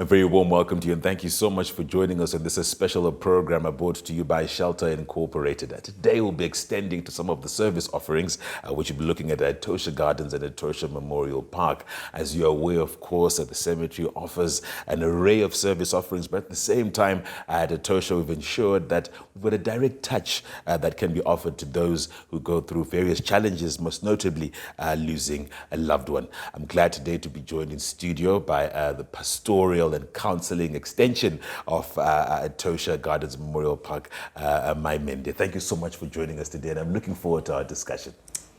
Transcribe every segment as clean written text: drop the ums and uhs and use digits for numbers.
very warm welcome to you, and thank you so much for joining us on this special program brought to you by Shelter Incorporated. Today we'll be extending to some of the service offerings which we'll be looking at Etosha Gardens and Etosha Memorial Park. As you're aware, of course, the cemetery offers an array of service offerings, but at the same time at Etosha we've ensured that we've got a direct touch that can be offered to those who go through various challenges, most notably losing a loved one. I'm glad today to be joined in studio by the pastoral and counseling extension of Etosha Gardens Memorial Park, Mai Mende. Thank you so much for joining us today, and I'm looking forward to our discussion.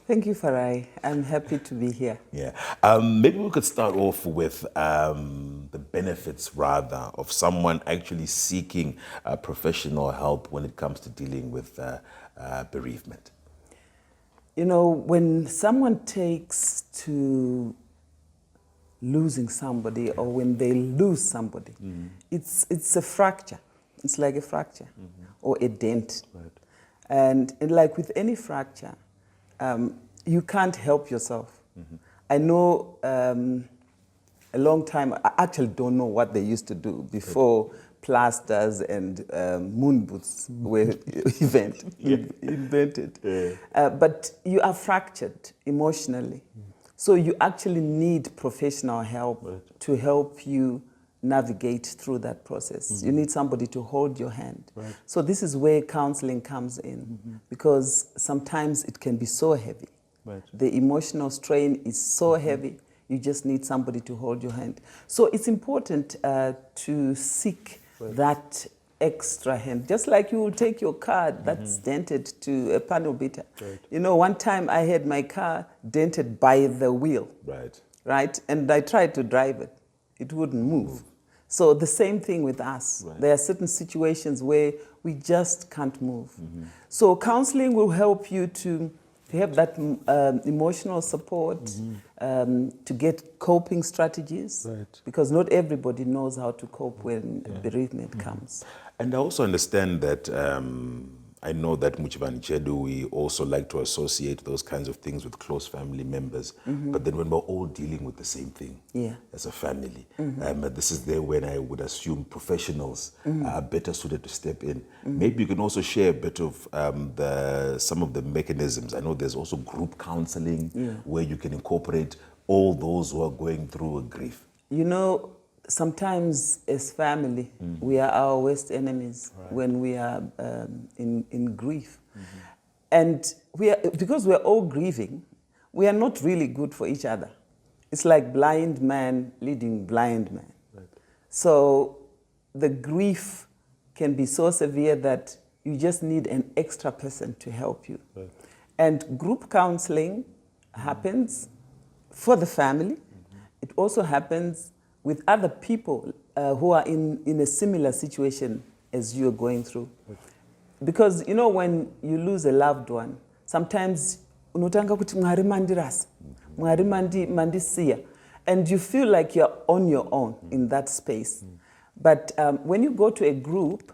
Thank you, Farai. I'm happy to be here. Yeah. Maybe we could start off with the benefits, rather, of someone actually seeking professional help when it comes to dealing with bereavement. You know, when someone takes to losing somebody, or when they lose somebody, it's a fracture. It's like a fracture or a dent. Right. And like with any fracture, you can't help yourself. I know a long time, I actually don't know what they used to do before plasters and moon boots were invented. But you are fractured emotionally. So you actually need professional help to help you navigate through that process. You need somebody to hold your hand. So this is where counseling comes in, because sometimes it can be so heavy. The emotional strain is so heavy, you just need somebody to hold your hand. So it's important to seek that extra hand, just like you will take your car that's dented to a panel beater. You know, one time I had my car dented by the wheel, right? And I tried to drive it. It wouldn't move. So the same thing with us. There are certain situations where we just can't move. So counseling will help you to have that emotional support, to get coping strategies, because not everybody knows how to cope when bereavement comes. And I also understand that, I know that Muchivani Chedu, we also like to associate those kinds of things with close family members, but then when we're all dealing with the same thing as a family, this is there when I would assume professionals are better suited to step in. Maybe you can also share a bit of some of the mechanisms. I know there's also group counseling where you can incorporate all those who are going through a grief. You know, sometimes as family, we are our worst enemies when we are in grief. And because we are all grieving, we are not really good for each other. It's like blind man leading blind man. So the grief can be so severe that you just need an extra person to help you. And group counseling happens for the family. It also happens with other people who are in a similar situation as you're going through. Because, you know, when you lose a loved one, sometimes unotanga kuti mwari mandirasa, mwari mandisiya, and you feel like you're on your own in that space. But when you go to a group,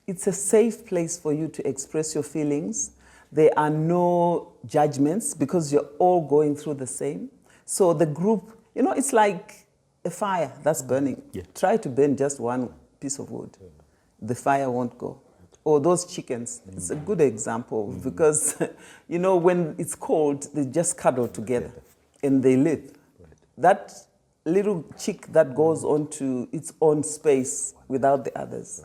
it's a safe place for you to express your feelings. There are no judgments because you're all going through the same. So the group, you know, it's like a fire that's burning. Try to burn just one piece of wood. The fire won't go. Or those chickens, it's a good example because, you know, when it's cold, they just cuddle together and they live. That little chick that goes on to its own space without the others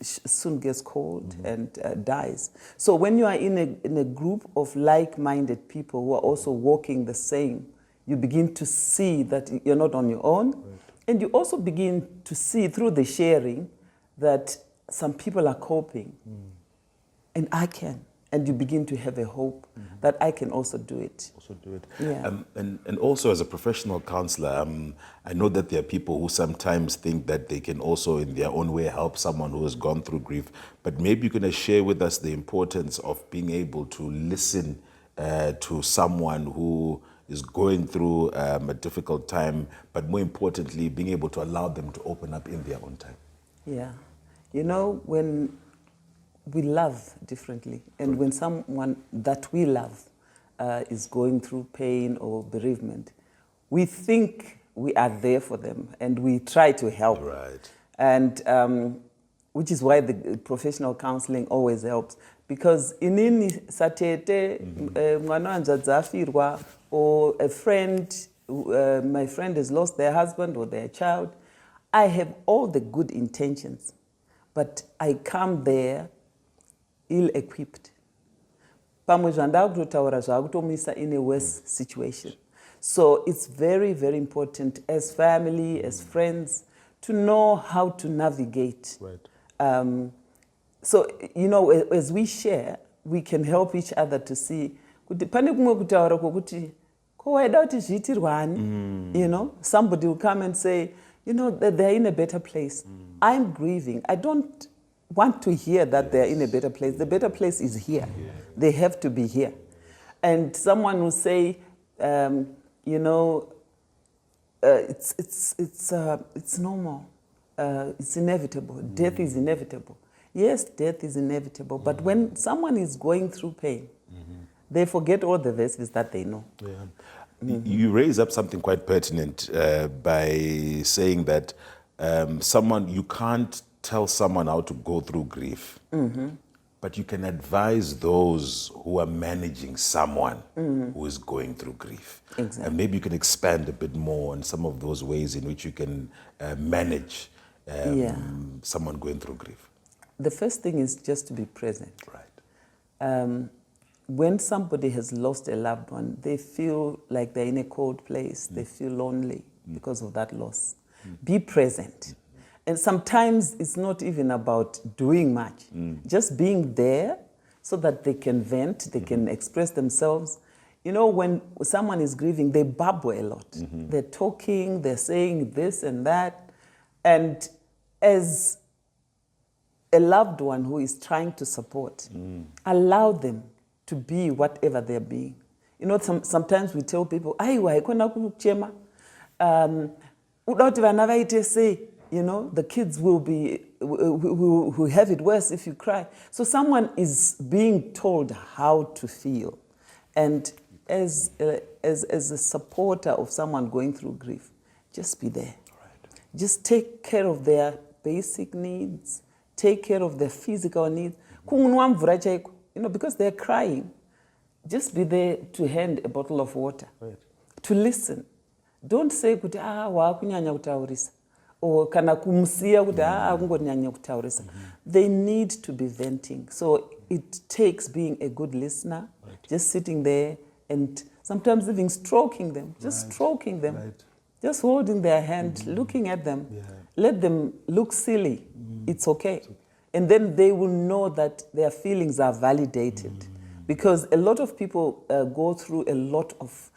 soon gets cold and dies. So when you are in a group of like-minded people who are also walking the same, you begin to see that you're not on your own. And you also begin to see through the sharing that some people are coping. And I can. And you begin to have a hope that I can also do it. Yeah. And also as a professional counselor, I know that there are people who sometimes think that they can also in their own way help someone who has gone through grief. But maybe you're going to share with us the importance of being able to listen to someone who is going through a difficult time, but more importantly, being able to allow them to open up in their own time. Yeah. You know, when we love differently, and when someone that we love is going through pain or bereavement, we think we are there for them and we try to help. Right. And which is why the professional counseling always helps. Because inini satete mwana wanje dzafirwa, or a friend, my friend has lost their husband or their child, I have all the good intentions, but I come there ill-equipped. Pamwe zvandakutotaura zvakutomisa in a worse situation. So it's very, very important as family, as friends, to know how to navigate. Right. So, you know, as we share, we can help each other to see, kuti pane kumwe kutaura kwokuti kowaida kuti zviitirwani, you know, somebody will come and say, you know, that they're in a better place. I'm grieving. I don't want to hear that they're in a better place. The better place is here. They have to be here. And someone will say, you know, it's normal. It's inevitable. Death is inevitable. Yes, death is inevitable. But when someone is going through pain, they forget all the verses that they know. Yeah. You raise up something quite pertinent by saying that you can't tell someone how to go through grief, but you can advise those who are managing someone who is going through grief. Exactly. And maybe you can expand a bit more on some of those ways in which you can manage someone going through grief. The first thing is just to be present. Right. When somebody has lost a loved one, they feel like they're in a cold place. They feel lonely because of that loss. Be present. And sometimes it's not even about doing much. Just being there so that they can vent, they can express themselves. You know, when someone is grieving, they babble a lot. They're talking, they're saying this and that. And as a loved one who is trying to support, allow them to be whatever they're being. You know, sometimes we tell people, aiwa, ikona kuchema. You know, the kids will have it worse if you cry. So someone is being told how to feel. And as a supporter of someone going through grief, just be there. Right. Just take care of their basic needs. Take care of their physical needs. You know, because they're crying, just be there to hand a bottle of water. Right. To listen. Don't say kuti wakunyanya kutaurisa, or kana kumsiya kuti akungonyanya kutaurisa. They need to be venting. So it takes being a good listener, just sitting there and sometimes even stroking them, just stroking them, just holding their hand, looking at them. Let them look silly. It's okay. And then they will know that their feelings are validated. Because a lot of people go through a lot of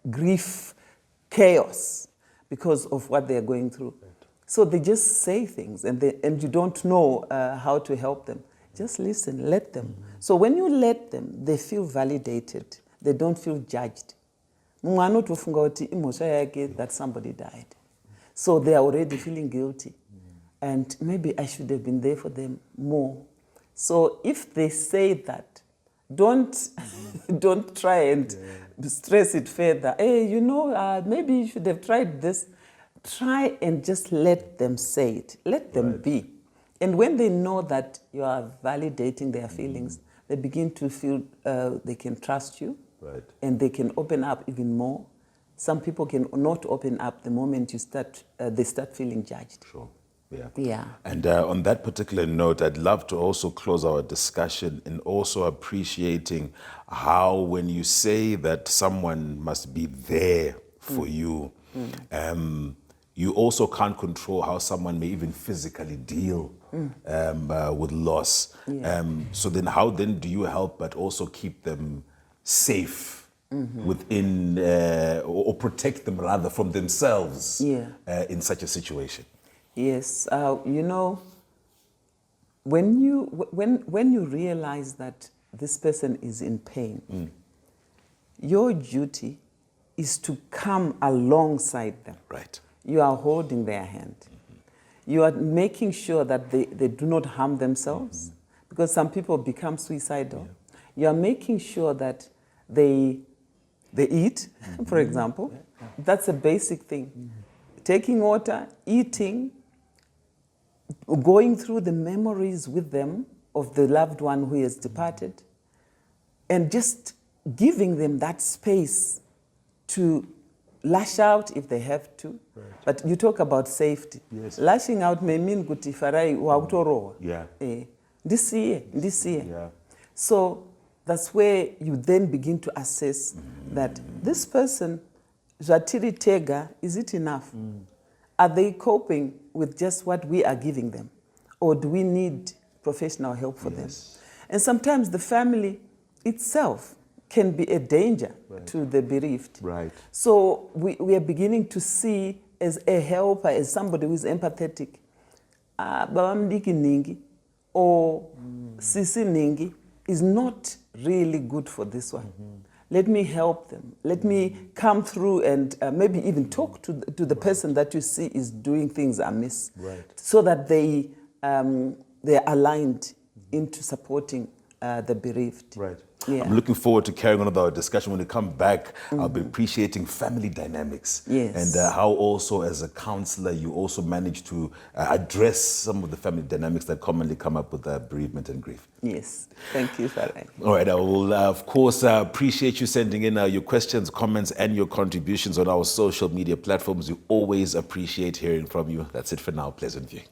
grief, chaos, because of what they're going through. So they just say things and you don't know how to help them. Just listen, let them. So when you let them, they feel validated. They don't feel judged. That somebody died. So they are already feeling guilty. And maybe I should have been there for them more. So if they say that, don't try and stress it further. Hey, you know, maybe you should have tried this. Try and just let them say it. Let them be. And when they know that you are validating their feelings, they begin to feel they can trust you. Right. And they can open up even more. Some people can not open up the moment they start feeling judged. Sure. Yeah. Yeah. And on that particular note, I'd love to also close our discussion in also appreciating how when you say that someone must be there for you, you also can't control how someone may even physically deal with loss. Yeah. So then how then do you help but also keep them safe within, or protect them rather from themselves in such a situation? Yes, you know, when you realize that this person is in pain, your duty is to come alongside them. Right. You are holding their hand. You are making sure that they do not harm themselves, because some people become suicidal. You are making sure that they they eat, for example. That's a basic thing. Taking water, eating, going through the memories with them of the loved one who has departed, and just giving them that space to lash out if they have to. Right. But you talk about safety. Yes. Lashing out may mean kuti farai wautoroa. Yeah. This year. Yeah. So that's where you then begin to assess that this person, Jatiri Tega, is it enough? Are they coping with just what we are giving them? Or do we need professional help for them? And sometimes the family itself can be a danger to the bereaved. Right. So we are beginning to see as a helper, as somebody who is empathetic, Baba Mdiki Ningi or Sisi Ningi is not really good for this one. Let me help them. Let me come through and maybe even talk to the person that you see is doing things amiss, so that they are aligned into supporting the bereaved. Right. Yeah. I'm looking forward to carrying on with our discussion. When we come back, I'll be appreciating family dynamics. Yes. And how also as a counselor, you also manage to address some of the family dynamics that commonly come up with bereavement and grief. Yes. Thank you, Farai. All right. I will, of course, appreciate you sending in your questions, comments, and your contributions on our social media platforms. We always appreciate hearing from you. That's it for now. Pleasant viewing.